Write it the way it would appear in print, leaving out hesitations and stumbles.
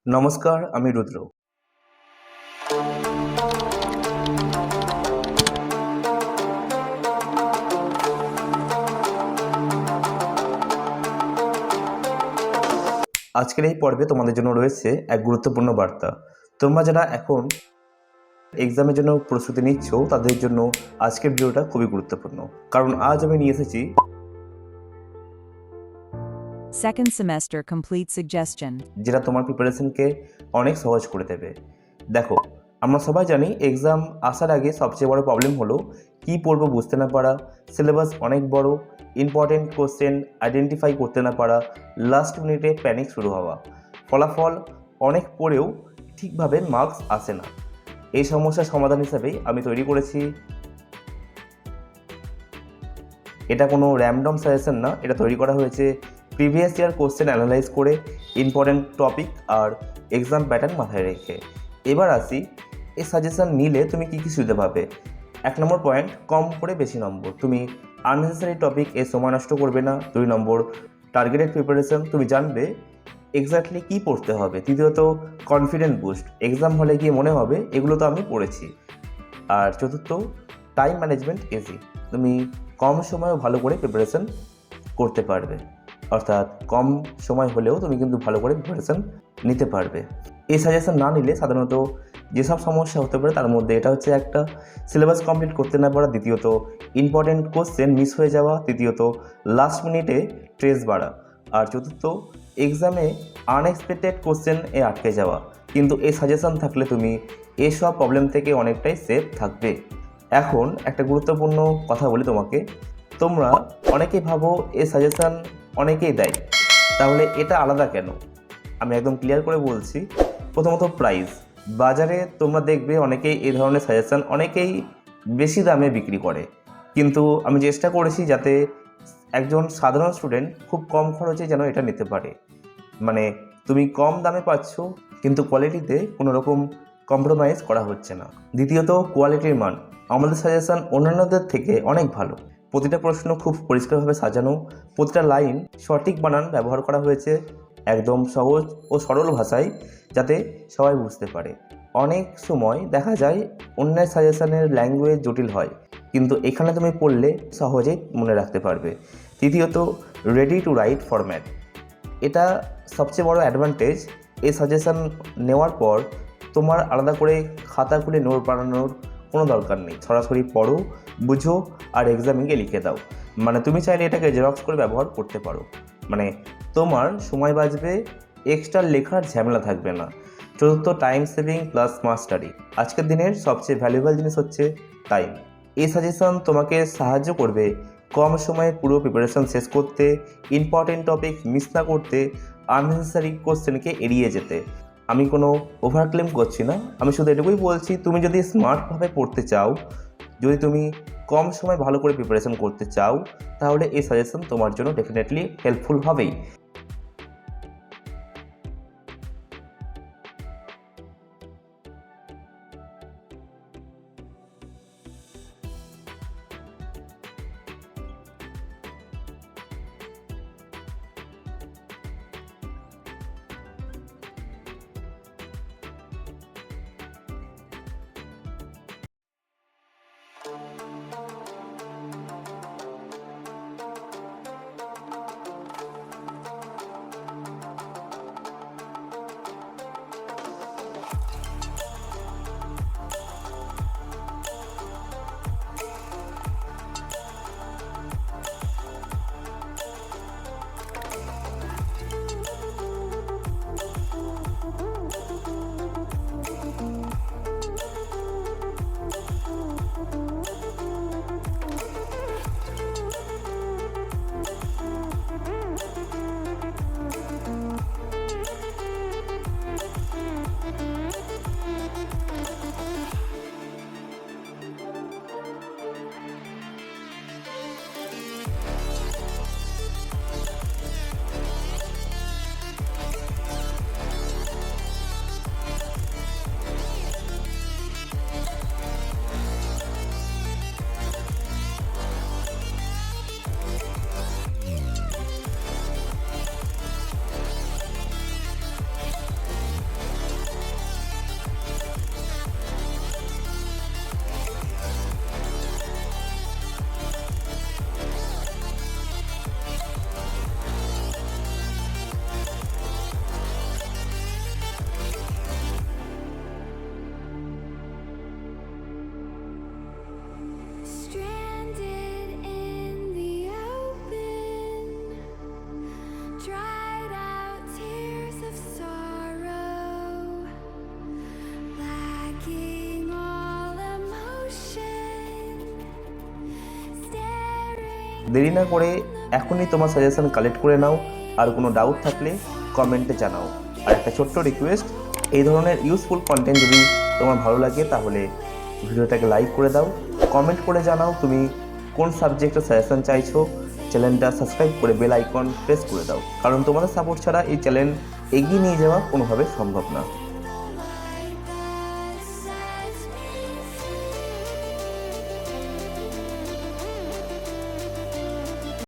নমস্কার, আমি রুদ্র। আজকের এই পর্বে তোমাদের জন্য রয়েছে এক গুরুত্বপূর্ণ বার্তা। তোমরা যারা এখন এক্সামের জন্য প্রস্তুতি নিচ্ছ, তাদের জন্য আজকের ভিডিওটা খুবই গুরুত্বপূর্ণ। কারণ আজ আমি নিয়ে এসেছি Second semester complete suggestion. যেটা তোমার প্রিপারেশনকে অনেক সহজ করে দেবে। দেখো, আমরা সবাই জানি এক্সাম আসার আগে সবচেয়ে বড় প্রবলেম হলো কী পড়বো বুঝতে না পারা, সিলেবাস অনেক বড়, ইম্পর্টেন্ট কোশ্চেন আইডেন্টিফাই করতে না পারা, লাস্ট মিনিটে প্যানিক শুরু হওয়া, ফলাফল অনেক পড়েও ঠিকভাবে মার্কস আসে না। এই সমস্যার সমাধান হিসাবেই আমি তৈরি করেছি, এটা কোনো র্যান্ডম সাজেশন না, এটা তৈরি করা হয়েছে প্রিভিয়াস ইয়ার কোশ্চেন অ্যানালাইজ করে, ইম্পর্টেন্ট টপিক আর এক্সাম প্যাটার্ন মাথায় রেখে। এবার আসি, এই সাজেশন নিলে তুমি কী কী সুবিধা পাবে। 1 নম্বর পয়েন্ট, কম করে বেশি নম্বর, তুমি আননেসেসারি টপিক এ সময় নষ্ট করবে না। 2 নম্বর, টার্গেটেড প্রিপারেশন, তুমি জানবে এক্স্যাক্টলি কী পড়তে হবে। তৃতীয়ত, কনফিডেন্ট বুস্ট, এক্সাম হলে গিয়ে মনে হবে এগুলো তো আমি পড়েছি। আর চতুর্থ, টাইম ম্যানেজমেন্ট ইজি, তুমি কম সময়ে ভালো করে প্রিপারেশন করতে পারবে, অর্থাৎ কম সময় হলেও তুমি কিন্তু ভালো করে প্রিপারেশন নিতে পারবে। এই সাজেশন না নিলে সাধারণত যেসব সমস্যা হতে পারে তার মধ্যে এটা হচ্ছে একটা, সিলেবাস কমপ্লিট করতে না পারা, দ্বিতীয়ত ইম্পর্টেন্ট কোশ্চেন মিস হয়ে যাওয়া, তৃতীয়ত লাস্ট মিনিটে স্ট্রেস বাড়া, আর চতুর্থ এক্সামে আনএক্সপেক্টেড কোশ্চেন এ আটকে যাওয়া। কিন্তু এই সাজেশন থাকলে তুমি এসব প্রবলেম থেকে অনেকটাই সেফ থাকবে। এখন একটা গুরুত্বপূর্ণ কথা বলি তোমাকে, তোমরা অনেকেই ভাবো এই সাজেশন অনেকেই দেয়, তাহলে এটা আলাদা কেন? আমি একদম ক্লিয়ার করে বলছি। প্রথমত প্রাইস, বাজারে তোমরা দেখবে অনেকেই এই ধরনের সাজেশন অনেকেই বেশি দামে বিক্রি করে, কিন্তু আমি চেষ্টা করেছি যাতে একজন সাধারণ স্টুডেন্ট খুব কম খরচে যেন এটা নিতে পারে। মানে তুমি কম দামে পাচ্ছ কিন্তু কোয়ালিটিতে কোনো রকম কম্প্রোমাইজ করা হচ্ছে না। দ্বিতীয়ত কোয়ালিটির মান, আমাদের সাজেশন অন্যান্যদের থেকে অনেক ভালো। প্রতিটা প্রশ্ন খুব পরিষ্কারভাবে সাজানো, প্রতিটা লাইন সঠিক বানান ব্যবহার করা হয়েছে, একদম সহজ ও সরল ভাষায় যাতে সবাই বুঝতে পারে। অনেক সময় দেখা যায় অন্যের সাজেশনের ল্যাঙ্গুয়েজ জটিল হয়, কিন্তু এখানে তুমি পড়লে সহজেই মনে রাখতে পারবে। তৃতীয়ত রেডি টু রাইট ফরম্যাট, এটা সবচেয়ে বড় অ্যাডভান্টেজ। এই সাজেশন নেওয়ার পর তোমার আলাদা করে খাতা খুলে নোট বানানোর কোনো দরকার নেই, সরাসরি পড়ো, বুঝো আর এক্সামে গিয়ে লিখে দাও। মানে তুমি চাইলে এটাকে জেরক্স করে ব্যবহার করতে পারো, মানে তোমার সময় বাঁচবে, এক্সট্রা লেখার ঝামেলা থাকবে না। চতুর্থ, time saving plus smart study, আজকের দিনের সবচেয়ে ভ্যালুয়েবল জিনিস হচ্ছে টাইম। এই সাজেশন তোমাকে সাহায্য করবে কম সময়ে পুরো প্রিপারেশন শেষ করতে, ইম্পর্টেন্ট টপিক মিস না করতে, আননেসেসারি কোশ্চেনকে এড়িয়ে যেতে। আমি কোনো ওভারক্লেম করছি না, আমি শুধু এটুকুই বলছি, তুমি যদি স্মার্টভাবে পড়তে চাও, যদি তুমি কম সময় ভালো করে প্রিপারেশন করতে চাও, তাহলে এই সাজেশন তোমার জন্য ডেফিনেটলি হেল্পফুল হবেই। দেরি না করে এখনই তোমার সাজেশন কালেক্ট করে নাও, আর কোনো ডাউট থাকলে কমেন্টে জানাও। আর একটা ছোট্ট রিকোয়েস্ট, এই ধরনের ইউজফুল কন্টেন্ট যদি তোমার ভালো লাগে তাহলে ভিডিওটাকে লাইক করে দাও, কমেন্ট করে জানাও তুমি কোন সাবজেক্টের সাজেশন চাইছো, চ্যানেলটা সাবস্ক্রাইব করে বেল আইকন প্রেস করে দাও, কারণ তোমাদের সাপোর্ট ছাড়া এই চ্যানেল এগিয়ে নিয়ে যাওয়া কোনোভাবে সম্ভব না।